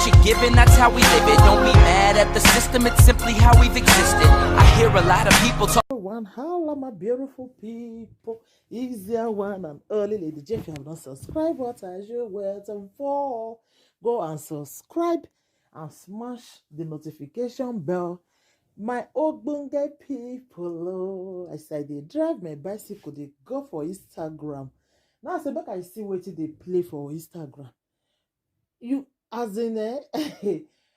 what you're given, that's how we live it. Don't be mad at the system, it's simply how we've existed. I hear a lot of people talk. One, hello, my beautiful people. Easier one and early lady. If you have not subscribed, what are you waiting for? Go and subscribe and smash the notification bell. My ogbonge people, I said they drive my bicycle, they go for Instagram. Now I say back I see what they play for Instagram. You as in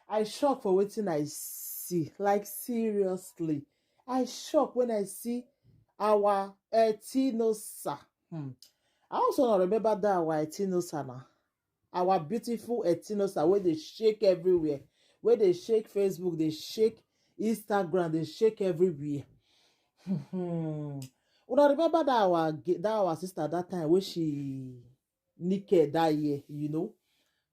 I shock for waiting I see. Like seriously. I shock when I see our Etinosa. I also not remember that our Etinosa now. Our beautiful Etinosa where they shake everywhere. Where they shake Facebook, they shake Instagram, they shake everywhere. Una remember that our sister that time where she naked that year, you know.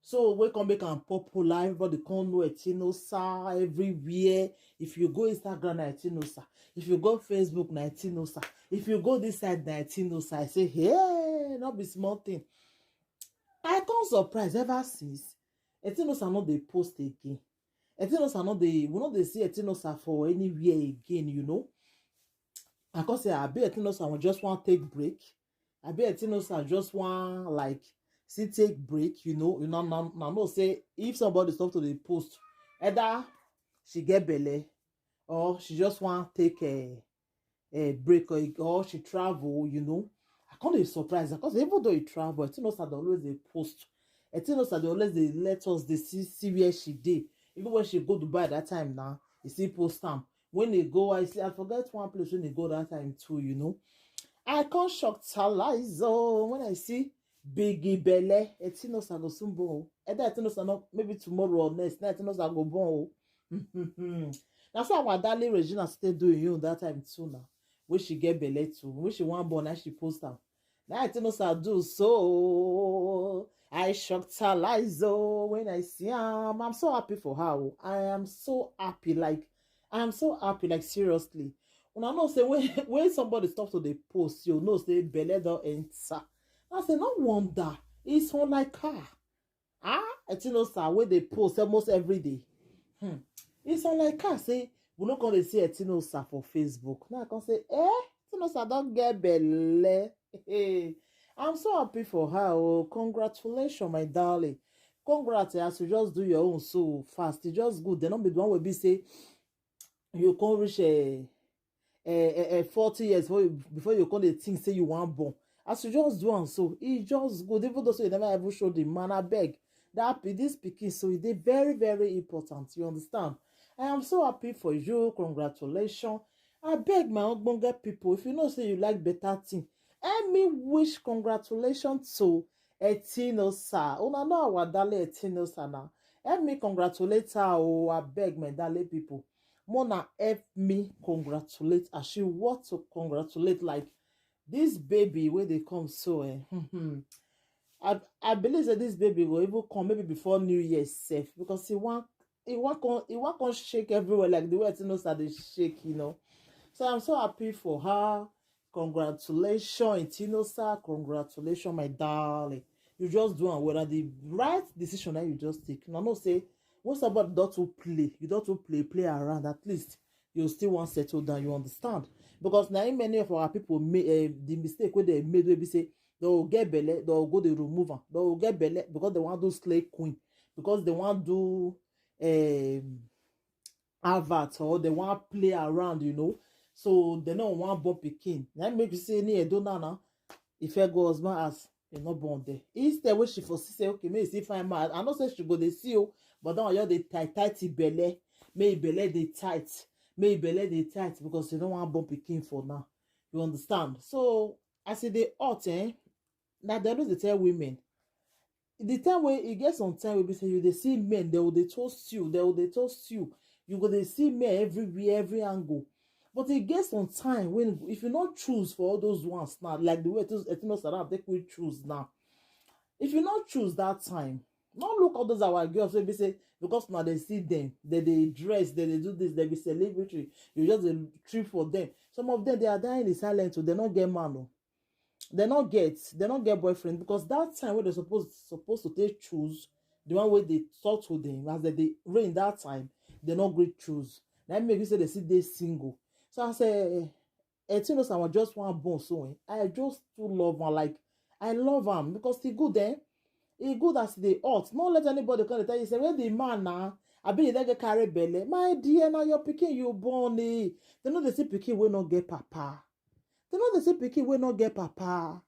So we come back and popular, everybody can know Etinosa everywhere. If you go Instagram, na Etinosa. If you go Facebook, na Etinosa. If you go this side, na Etinosa. I say, hey, not be small thing. I can't surprise ever since Etinosa not they post again. Etinosa not they, we not they see Etinosa for anywhere again, you know. I can say I bet Etinosa will just want to take break. I bet Etinosa just want like see take break, you know. No say if somebody stop to the post, either she get belly or she just want take a break or she travel, you know. I can't be surprised because even though you travel, Etinosa they always they post. Etinosa they always they let us they see where she did. Even when she go to Dubai at that time now, you see post them. When they go, I forget one place when they go that time too, you know. I can't shock Talizo when I see Biggie Belle, Etinosa go soon bon. Either Etinosa not maybe tomorrow or next night, Etinosa go bon. That's why our darling Regina still doing you that time too now. When she get Belle too, when she want born, now she post them. Now Etinosa do so. I shocked Talizo when I see him. I'm so happy for her. I am so happy, like seriously. When I know say when somebody stops to the post, you know say Belle don't enter. I say no wonder it's on like her. Etinosa where they post almost every day. It's on like her. Say we're not gonna see Etinosa for Facebook. Now I can say, Etinosa don't get Belle. Hey, I'm so happy for her. Oh, congratulations, my darling. Congrats, as you just do your own so fast. It's just good. They not be the one will be say you can't reach a 40 years before you come think say you want born. As you just do and so it's just good. Even though so you never ever show the man, I beg that this pikin so it is very very important. You understand? I am so happy for you. Congratulations. I beg my ogbonge people, if you know say you like better thing, let me wish congratulations to Etinosa. Una know our darling Etinosa now. Let me congratulate her. Oh, I beg my darling people. Mona help me congratulate as she want to congratulate like this baby where they come so I believe that this baby will even come maybe before New Year's safe because he want shake everywhere like the way Etinosa they shake, you know. So I'm so happy for her. Congratulations, Etinosa. Congratulations, my darling. You just do whether the right decision that you just take. Now, no say when somebody you don't play around. At least you still want to settle down. You understand? Because now many of our people make the mistake where they made we say they will get Belle, they will go the remover, they will get Belle because they want to do slay queen, because they want to do advert or they want to play around, you know. So they don't want born pikin. Now make you say any donana if her go husband as you not born there. Instead when she foresee say okay, maybe see fine man. I know say she go they see you, but don't you they tight Belle, may Belle they tight. May Belle they tight because you don't want born pikin for now. You understand? So I say they ought now there is the tell women. The time when it gets on time we be say you they see men, they will they toast you, You go they see men everywhere, every angle. But it gets on time when if you not choose for all those ones now, like the way Etinosa take we choose now. If you not choose that time, not look all those our girls wey be say because now they see them, they dress, they do this, they be celebrity. You just a trip for them. Some of them they are dying in silence, so they not get man. No. They not get boyfriend because that time when they supposed to take choose the one where they talk to them as they rain that time, they not great choose. That make you say they see they single. So I say, Etinos I just one born so I just too love her. Like I love him because he good then. He good as they ought. Not let anybody come and tell you say where the man now. I be they get carry belly. My dear, now you're picking you born. They know they say pikin will not get papa. They know they say pikin will not get papa.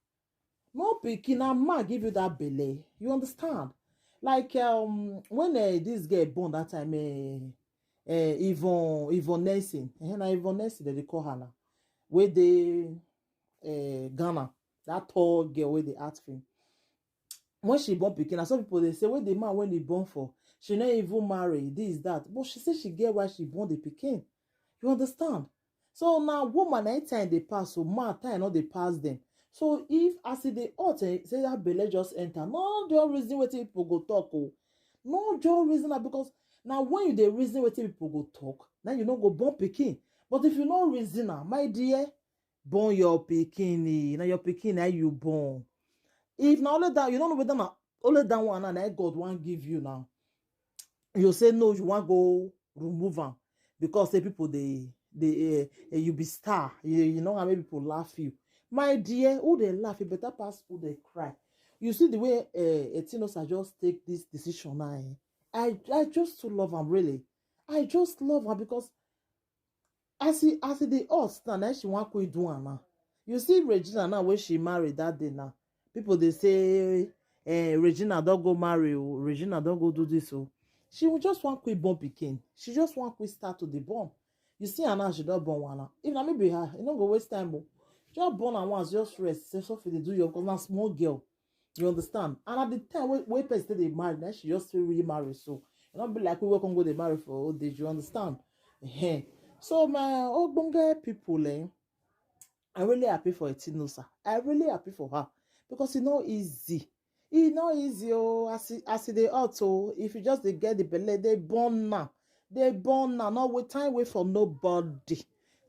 No pikin na man give you that belly. You understand? Like when this girl born that time, Yvonne Nelson, na Yvonne Nelson they call her now. Where they Ghana, that tall girl where they ask him. When she born pikin, some people they say where the man when he born for, she not even marry this that, but she say she get why she born the pikin. You understand? So now woman anytime they pass, so man time not they pass them. So if as they ought say that belle just enter, no just reason what people go talk. Oh, no just reason that because now when you dey reason what people go talk, now you no go born pikin. But if you no reason, my dear, born your pikin. Now your pikin now you born. If now only that you don't know whether now only that one and God want give you now, you say no, you want go remove am because say people they you be star, you know how many people laugh you. My dear, who they laugh, you better pass who they cry. You see the way Etinos I just take this decision now. I just to love him really. I just love her because as the all stand, now she want to do her now. You see Regina now when she married that day now. People they say Regina don't go marry, Regina don't go do this. So she will just want quick born pikin. She just want quick start to the born. You see her now, she don't born one now. If na maybe her, you don't go waste time. But just born and once, just rest. Say something they do you because now small girl. You understand? And at the time when person they married, then she just feel really married. So you don't be like we can go they marry for old age. You understand? So my ogbonge people, I'm really happy for Etinosa. I'm really happy for her because it's not easy. It's not easy. Oh, as they auto. If you just they get the belly, they born now. They born now. Not wait time wait for nobody.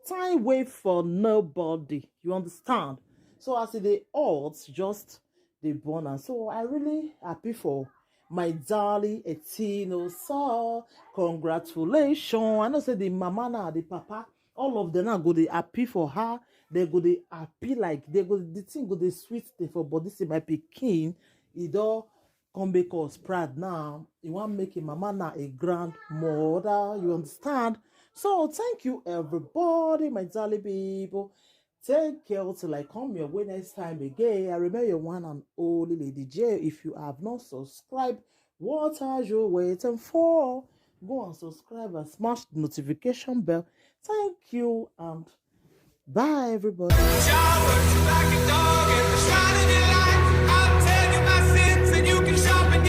Time wait for nobody. You understand? So as they ought, just they born now. So I really happy for my darling Etinosa. Congratulations. I know say the mama now, the papa, all of them now go they happy for her. They go they happy like they go the thing go they sweet thing for body say my pikin. It all come make us proud now. You want to make a mama now a grandmother. You understand? So thank you everybody, my darling people. Take care till I come your way next time again. I remember your one and only Lady J. If you have not subscribed, what are you waiting for? Go and subscribe and smash the notification bell. Thank you and bye everybody.